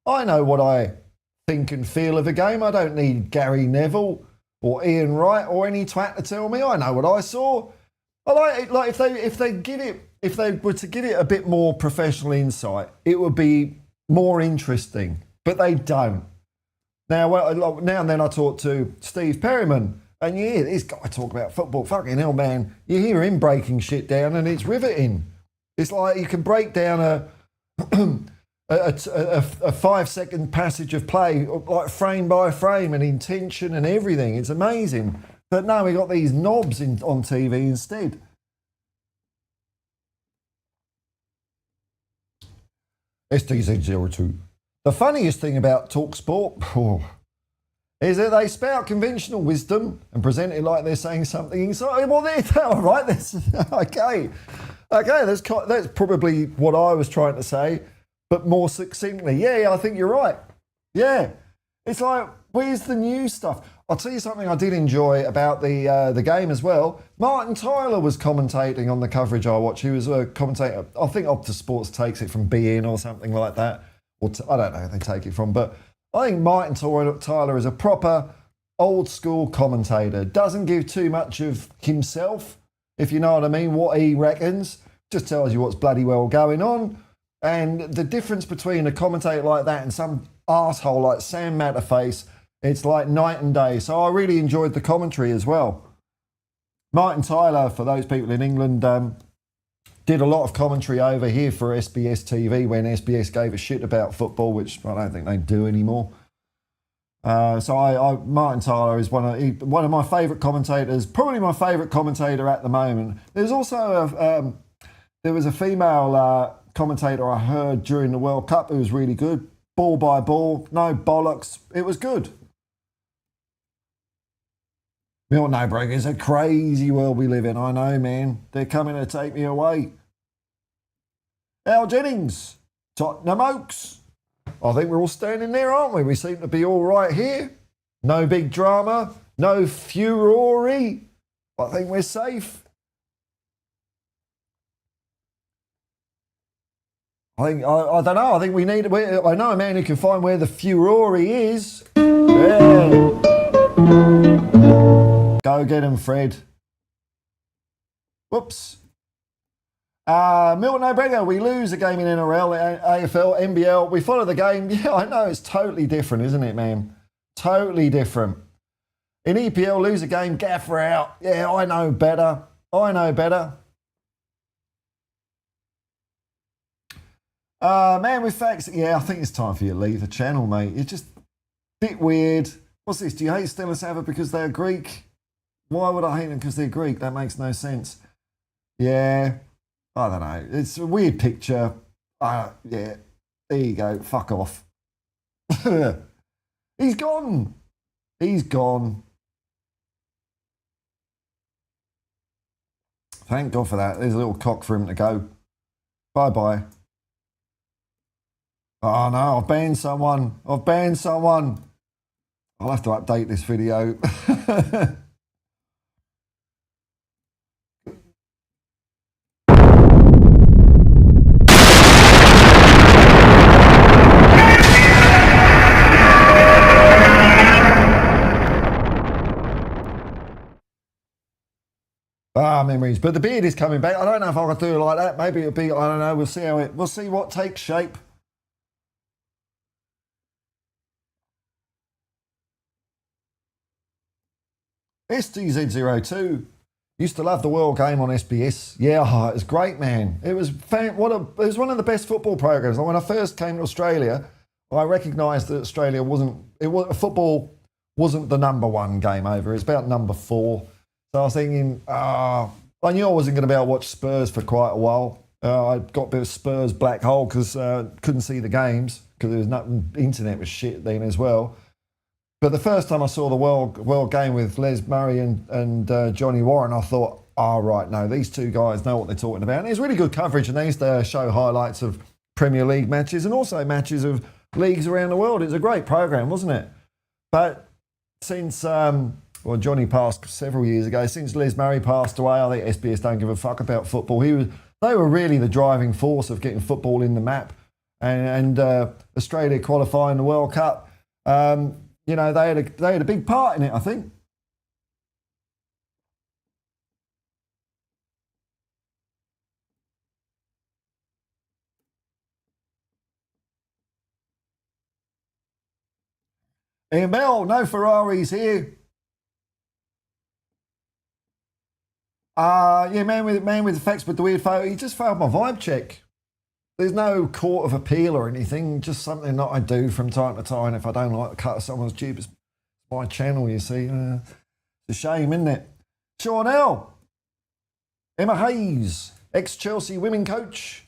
I know what I think and feel of a game. I don't need Gary Neville or Ian Wright or any twat to tell me. I know what I saw. I like it. Like if they were to give it a bit more professional insight, it would be more interesting. But they don't. Now and then I talk to Steve Perryman, and you hear this guy talk about football. Fucking hell, man! You hear him breaking shit down, and it's riveting. It's like you can break down a 5-second passage of play, like frame by frame, and intention and everything. It's amazing. But no, we got these knobs on TV instead. STZ02. The funniest thing about TalkSport is that they spout conventional wisdom and present it like they're saying something exciting. Well, they're all right. Okay, that's probably what I was trying to say, but more succinctly. Yeah, I think you're right. Yeah, it's like, where's the new stuff? I'll tell you something I did enjoy about the game as well. Martin Tyler was commentating on the coverage I watched. He was a commentator. I think Optus Sports takes it from BN or something like that. Or I don't know who they take it from, but I think Martin Tyler is a proper old school commentator. Doesn't give too much of himself, if you know what I mean, what he reckons. Just tells you what's bloody well going on. And the difference between a commentator like that and some arsehole like Sam Matterface, it's like night and day. So I really enjoyed the commentary as well. Martin Tyler, for those people in England, did a lot of commentary over here for SBS TV when SBS gave a shit about football, which I don't think they do anymore. So Martin Tyler is one of my favourite commentators, probably my favourite commentator at the moment. There's also there was a female commentator I heard during the World Cup who was really good. Ball by ball, no bollocks. It was good. No, bro, it's a crazy world we live in. I know, man. They're coming to take me away. Al Jennings, Tottenham Oaks. I think we're all standing there, aren't we? We seem to be all right here. No big drama, no furore. I think we're safe. I don't know. I think we need. I know a man who can find where the furore is. Yeah. Go get him, Fred. Whoops. Milton O'Brien, we lose a game in NRL, AFL, NBL. We follow the game. Yeah, I know, it's totally different, isn't it, man? Totally different. In EPL, lose a game, gaffer out. Yeah, I know better. Man with facts. Yeah, I think it's time for you to leave the channel, mate. It's just a bit weird. What's this? Do you hate Stella Sava because they're Greek? Why would I hate them because they're Greek? That makes no sense. Yeah, I don't know. It's a weird picture. Yeah, there you go. Fuck off. He's gone. He's gone. Thank God for that. There's a little cock for him to go. Bye-bye. Oh no, I've banned someone. I'll have to update this video. But the beard is coming back. I don't know if I can do it like that. Maybe it'll be, I don't know, we'll see what takes shape. STZ02. Used to love the World Game on SBS. Yeah, it was great, man. It was it was one of the best football programs. When I first came to Australia, I recognised that Australia football wasn't the number one game over. It's about number 4. So I was thinking, I knew I wasn't going to be able to watch Spurs for quite a while. I got a bit of Spurs black hole because couldn't see the games because there was nothing. Internet was shit then as well. But the first time I saw the world game with Les Murray and Johnny Warren, I thought, right, no, these two guys know what they're talking about. And it was really good coverage, and they used to show highlights of Premier League matches and also matches of leagues around the world. It was a great program, wasn't it? But since, Johnny passed several years ago, since Les Murray passed away, I think SBS don't give a fuck about football. They were really the driving force of getting football in the map and Australia qualifying the World Cup. They had a big part in it, I think. Mel, no Ferraris here. Man with the facts with the weird photo. He just failed my vibe check. There's no court of appeal or anything, just something that I do from time to time if I don't like the cut of someone's tube. It's my channel, you see. It's a shame, isn't it? Sean L. Emma Hayes, ex-Chelsea women coach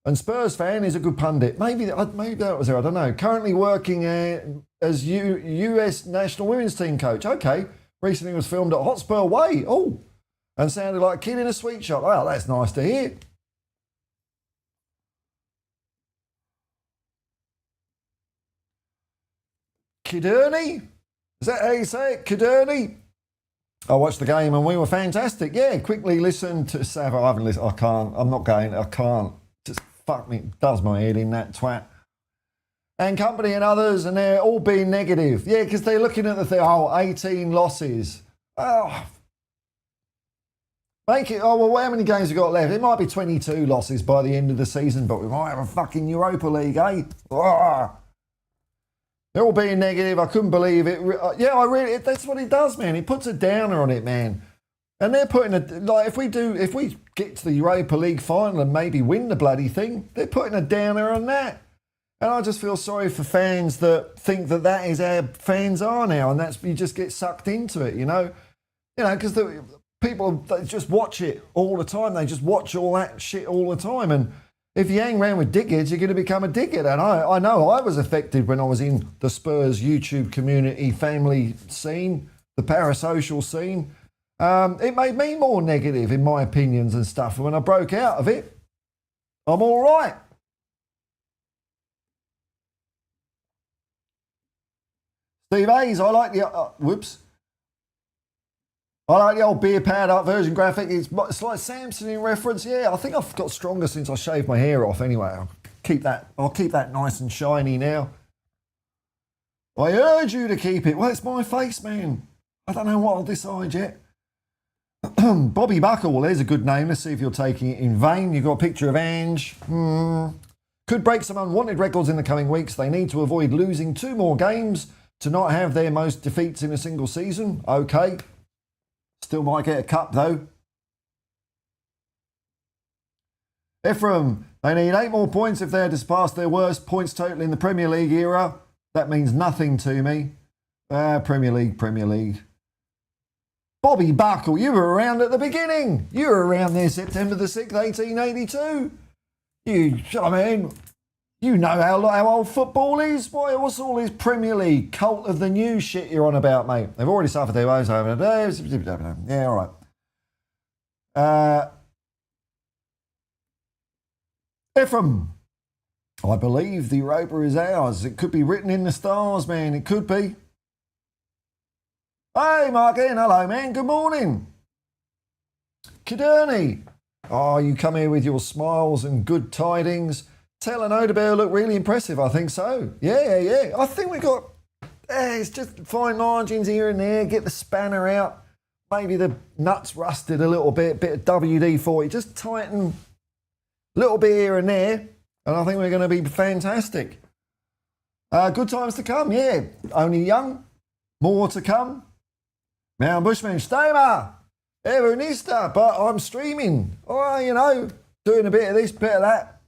and Spurs fan, is a good pundit. Maybe that was her, I don't know. Currently working as US national women's team coach. Okay. Recently was filmed at Hotspur Way. Oh, and sounded like a kid in a sweet shop. Well, that's nice to hear. Kiderney? Is that how you say it? Kiderney? I watched the game and we were fantastic. Yeah, quickly listen to Sav. I haven't listened. I can't. I'm not going. I can't. Just fuck me. Does my head in, that twat. And company and others, and they're all being negative. Yeah, because they're looking at the thing. 18 losses. Oh. Make it. Oh, well, how many games have we got left? It might be 22 losses by the end of the season, but we might have a fucking Europa League, eh? Oh. They're all being negative. I couldn't believe it. Yeah, that's what he does, man. He puts a downer on it, man. And they're putting if we get to the Europa League final and maybe win the bloody thing, they're putting a downer on that. And I just feel sorry for fans that think that is how fans are now, and you just get sucked into it, because the people, they just watch it all the time. They just watch all that shit all the time, and if you hang around with dickheads, you're going to become a dickhead. And I know I was affected when I was in the Spurs YouTube community family scene, the parasocial scene. It made me more negative in my opinions and stuff. When I broke out of it, I'm all right. Steve Hayes, I like the... I like the old beer powered up version graphic. It's like Samson in reference. Yeah, I think I've got stronger since I shaved my hair off anyway. I'll keep that nice and shiny now. I urge you to keep it. Well, it's my face, man. I don't know what I'll decide yet. Bobby Buckle, well, there's a good name. Let's see if you're taking it in vain. You've got a picture of Ange. Could break some unwanted records in the coming weeks. They need to avoid losing 2 more games to not have their most defeats in a single season. Okay. Still might get a cup, though. Ephraim, they need 8 more points if they're to surpass their worst points total in the Premier League era. That means nothing to me. Premier League. Bobby Buckle, you were around at the beginning. You were around there September the 6th, 1882. You know how old football is. Boy, what's all this Premier League cult of the new shit you're on about, mate? They've already suffered their woes over the day. Yeah, all right. Ephraim, I believe the Europa is ours. It could be written in the stars, man. It could be. Hey, Markin. Hello, man. Good morning. Kiderney. Oh, you come here with your smiles and good tidings. Tell and Odebear look really impressive. I think so. Yeah. I think we got... it's just fine margins here and there. Get the spanner out. maybe the nuts rusted a little bit of WD-40, just tighten a little bit here and there, and I think we're going to be fantastic. Good times to come, yeah. Only young, more to come. Mount Bushman, Stamer, Evernista, but I'm streaming. Oh, you know, doing a bit of this, bit of that.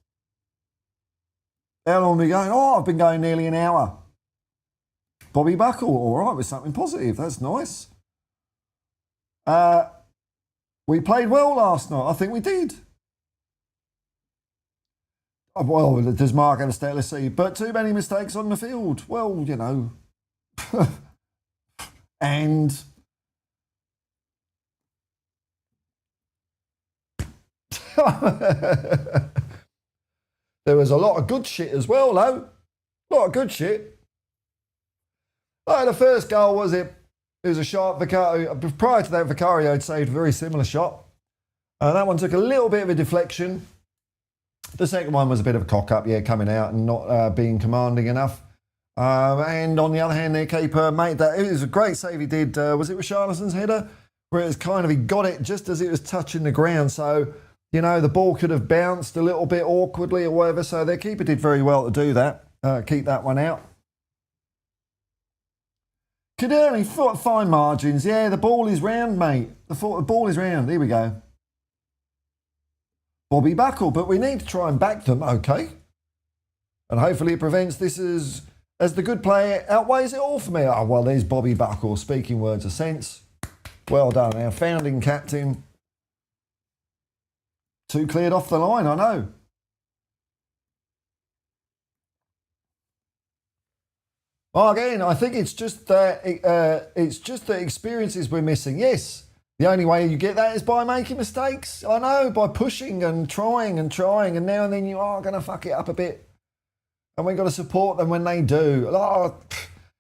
How long are we going? Oh, I've been going nearly an hour. Bobby Buckle, all right, with something positive. That's nice. We played well last night. I think we did. Well, does Mark understand? Let's see. But too many mistakes on the field. Well, you know. And there was a lot of good shit as well, though. A lot of good shit. The first goal was it was a shot. Prior to that, Vicario had saved a very similar shot. That one took a little bit of a deflection. The second one was a bit of a cock-up, yeah, coming out and not being commanding enough. And on the other hand, their keeper made that. It was a great save he did. Was it Richarlison's header? Where it was kind of, he got it just as it was touching the ground. So, you know, the ball could have bounced a little bit awkwardly or whatever. So their keeper did very well to do that. Keep that one out. Caderney, fine margins. Yeah, the ball is round, mate. The ball is round. Here we go. Bobby Buckle, but we need to try and back them, okay? And hopefully it prevents this as the good player outweighs it all for me. Oh, well, there's Bobby Buckle speaking words of sense. Well done, our founding captain. 2 cleared off the line, I know. Well, again, I think it's just that experiences we're missing. Yes. The only way you get that is by making mistakes. I know, by pushing and trying, and now and then you are going to fuck it up a bit. And we've got to support them when they do.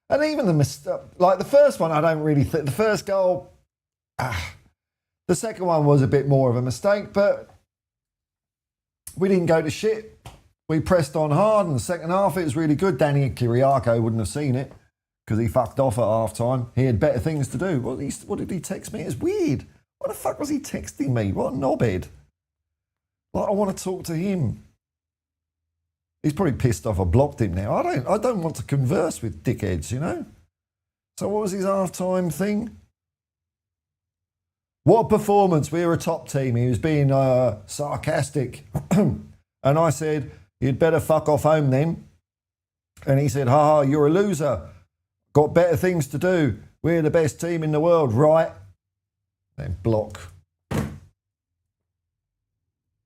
And even like the first one, I don't really think. The first goal, the second one was a bit more of a mistake, but we didn't go to shit. We pressed on hard, and the second half, it was really good. Danny Kiriako wouldn't have seen it, because he fucked off at half-time. He had better things to do. What did he text me? It's weird. What the fuck was he texting me? What a knobhead. Like, I want to talk to him. He's probably pissed off I blocked him now. I don't want to converse with dickheads, you know? So what was his half-time thing? What a performance. We're a top team. He was being sarcastic. And I said, you'd better fuck off home then. And he said, ha, you're a loser. Got better things to do. We're the best team in the world, right? Then block. I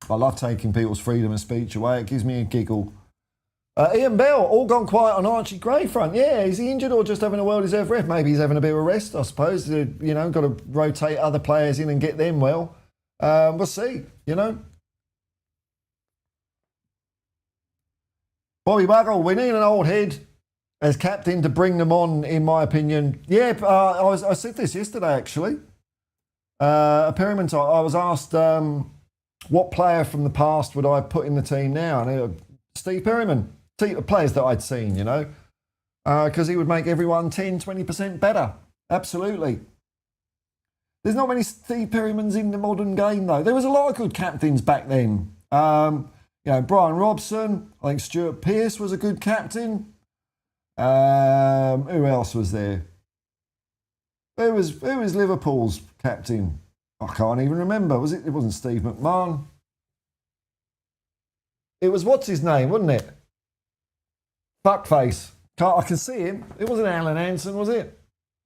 love taking people's freedom of speech away. It gives me a giggle. Ian Bell, all gone quiet on Archie Gray front. Yeah, is he injured or just having a well-deserved rest? Maybe he's having a bit of a rest, I suppose. You know, got to rotate other players in and get them well. We'll see, you know. Bobby Buckle, we need an old head as captain to bring them on, in my opinion. Yeah, I said this yesterday, actually. Perryman, I was asked what player from the past would I put in the team now? And Steve Perryman, players that I'd seen, you know, because he would make everyone 10, 20% better. Absolutely. There's not many Steve Perrymans in the modern game, though. There was a lot of good captains back then. You know, Brian Robson, I think Stuart Pearce was a good captain. Who else was there? Who was Liverpool's captain? I can't even remember. It wasn't Steve McMahon. It was, what's his name, wasn't it? Fuckface. I can see him. It wasn't Alan Hansen, was it?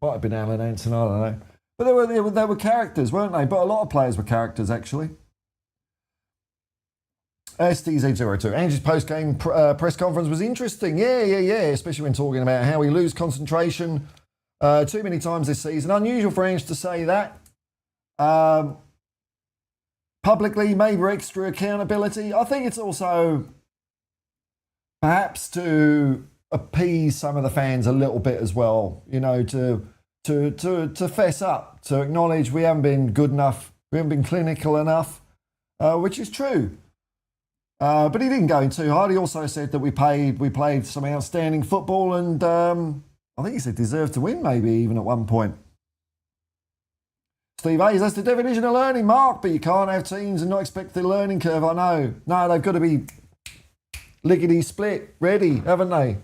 Might have been Alan Hansen, I don't know. But they were characters, weren't they? But a lot of players were characters, actually. STZ02. Ange's post-game press conference was interesting. Yeah. Especially when talking about how we lose concentration too many times this season. Unusual for Ange to say that. Publicly, maybe extra accountability. I think it's also perhaps to appease some of the fans a little bit as well. You know, to fess up, to acknowledge we haven't been good enough, we haven't been clinical enough, which is true. But he didn't go in too hard. He also said that we played some outstanding football, and I think he said deserved to win, maybe even at one point. Steve Hayes, that's the definition of learning, Mark, but you can't have teams and not expect the learning curve, I know. No, they've got to be lickety-split, ready, haven't they?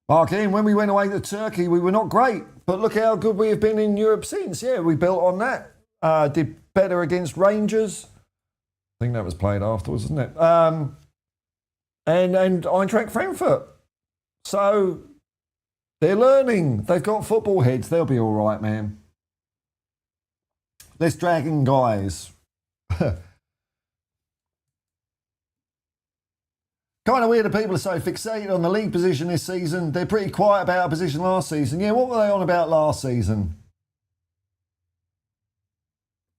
Mark Ian, when we went away to Turkey, we were not great, but look how good we have been in Europe since. Yeah, we built on that. Did better against Rangers. I think that was played afterwards, wasn't it? And Eintracht Frankfurt. So they're learning. They've got football heads. They'll be all right, man. Let's Dragon guys. Kind of weird that people are so fixated on the league position this season. They're pretty quiet about our position last season. Yeah, what were they on about last season?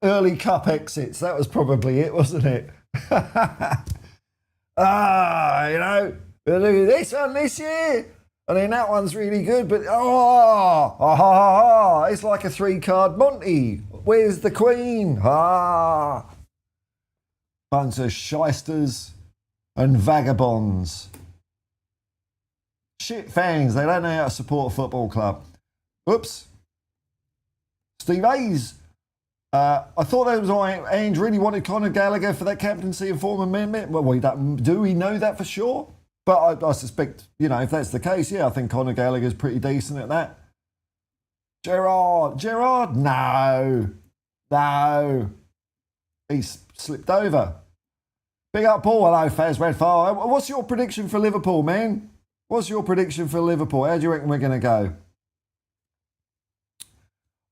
Early cup exits. That was probably it, wasn't it? You know, we'll do this one this year. And then that one's really good, but it's like a 3-card Monty. Where's the Queen? Bunch of shysters and vagabonds. Shit fans, they don't know how to support a football club. Oops. Steve Hayes. I thought that was why Ange really wanted Conor Gallagher for that captaincy and former amendment. Well, do we know that for sure? But I suspect, you know, if that's the case, yeah, I think Conor Gallagher's pretty decent at that. Gerard, no. He's slipped over. Big up, Paul. Hello, Faz Redfire. What's your prediction for Liverpool, man? What's your prediction for Liverpool? How do you reckon we're going to go?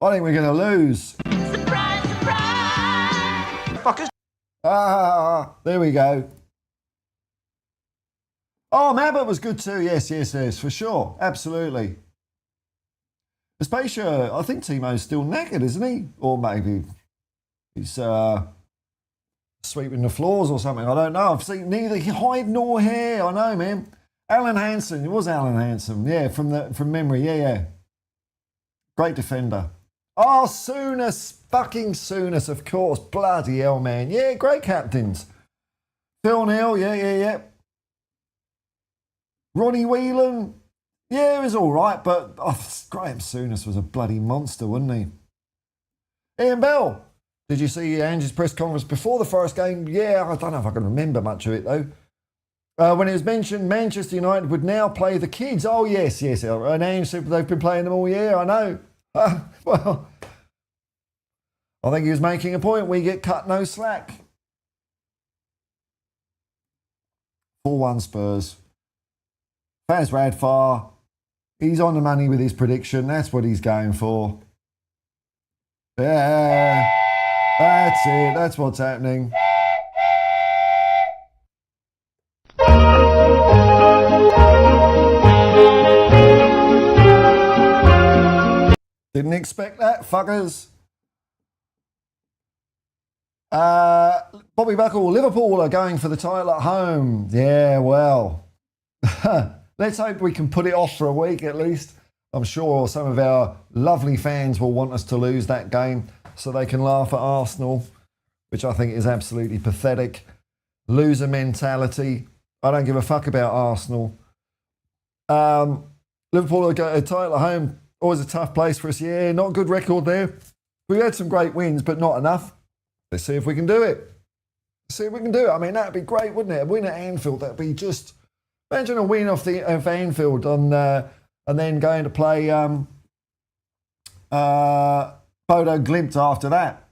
I think we're going to lose. Surprise, surprise. Fuckers. There we go. Oh, Mabbott was good too. Yes, for sure. Absolutely. Vespacia, I think Timo's still knackered, isn't he? Or maybe he's sweeping the floors or something. I don't know. I've seen neither hide nor hair. I know, man. Alan Hansen. It was Alan Hansen. Yeah, from memory. Yeah. Great defender. Oh, fucking Souness, of course. Bloody hell, man. Yeah, great captains. Phil Neal. Yeah. Ronnie Whelan. Yeah, he was all right, but Graham Souness was a bloody monster, wasn't he? Ian Bell. Did you see Ange's press conference before the Forest game? Yeah, I don't know if I can remember much of it, though. When it was mentioned Manchester United would now play the kids. Oh, yes. And Ange said they've been playing them all year, I know. Well, I think he was making a point. We get cut no slack. 4-1 Spurs. Faz Radfar. He's on the money with his prediction. That's what he's going for. Yeah. That's it. That's what's happening. Didn't expect that, fuckers. Bobby Buckle, Liverpool are going for the title at home. Yeah, well. Let's hope we can put it off for a week at least. I'm sure some of our lovely fans will want us to lose that game so they can laugh at Arsenal, which I think is absolutely pathetic. Loser mentality. I don't give a fuck about Arsenal. Liverpool are going to title at home. Always a tough place for us. Yeah, not a good record there. We've had some great wins, but not enough. Let's see if we can do it. I mean, that'd be great, wouldn't it? A win at Anfield, that'd be just... Imagine a win off Anfield and then going to play Bodo Glimt after that.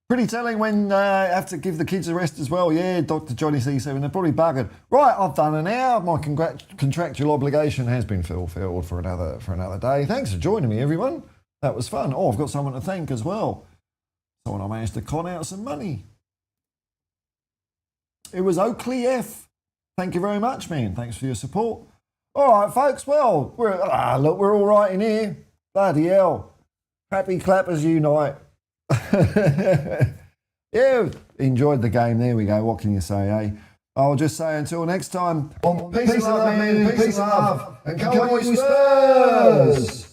Pretty telling when I have to give the kids a rest as well. Yeah, Dr. Johnny C7, they're probably buggered. Right, I've done an hour. My contractual obligation has been fulfilled for another day. Thanks for joining me, everyone. That was fun. Oh, I've got someone to thank as well. Someone I managed to con out some money. It was Oakley F. Thank you very much, man. Thanks for your support. All right, folks. Well, we're all right in here. Bloody hell. Happy clappers unite. Yeah, enjoyed the game. There we go. What can you say, eh? I'll just say until next time. Peace and love, man. Peace and love. And come on, you Spurs!